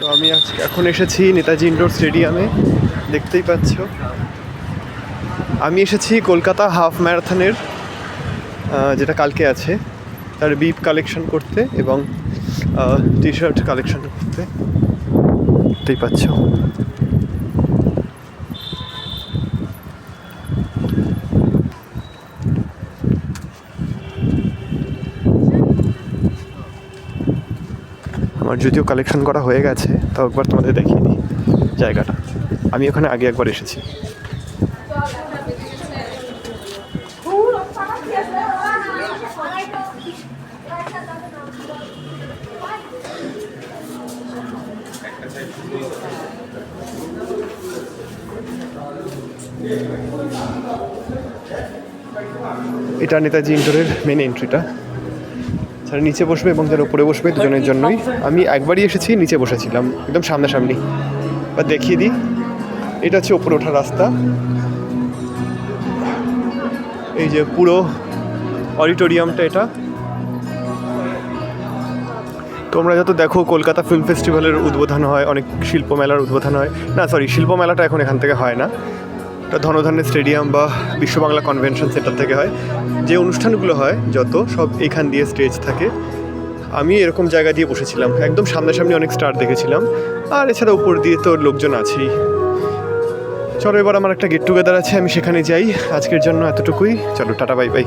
তো আমি এখন এসেছি নেতাজি ইন্ডোর স্টেডিয়ামে, দেখতেই পাচ্ছ। আমি এসেছি কলকাতা হাফ ম্যারাথনের যেটা কালকে আছে তার বিপ কালেকশন করতে এবং টি শার্ট কালেকশন করতে, দেখতেই পাচ্ছ। আমার যদিও কালেকশন করা হয়ে গেছে, তাও একবার তোমাদের দেখিয়ে দিই জায়গাটা। আমি ওখানে আগে একবার এসেছি। এটা নেতাজি ইন্ডোরের মেন এন্ট্রিটা। যারা নিচে বসবে এবং যারা উপরে বসবে দুজনের জন্যই। আমি একবারই এসেছি, নিচে বসেছিলাম একদম সামনাসামনি। বা দেখিয়ে দিই, এটা হচ্ছে উপরে ওঠার রাস্তা। এই যে পুরো অডিটোরিয়ামটা এটা। তোমরা যত দেখো কলকাতা ফিল্ম ফেস্টিভ্যালের উদ্বোধন হয়, অনেক শিল্পমেলার উদ্বোধন হয়, না সরি শিল্পমেলাটা এখন এখান থেকে হয় না, এটা ধনধান্যের স্টেডিয়াম বা বিশ্ব বাংলা কনভেনশন সেন্টার থেকে হয়। যে অনুষ্ঠানগুলো হয় যত সব এখান দিয়ে স্টেজ থাকে। আমি এরকম জায়গা দিয়ে বসেছিলাম, একদম সামনাসামনি অনেক স্টার দেখেছিলাম। আর এছাড়া উপর দিয়ে তো লোকজন আছেই। চলো এবার আমার একটা গেট টুগেদার আছে, আমি সেখানে যাই। আজকের জন্য এতটুকুই, চলো টাটা বাই বাই।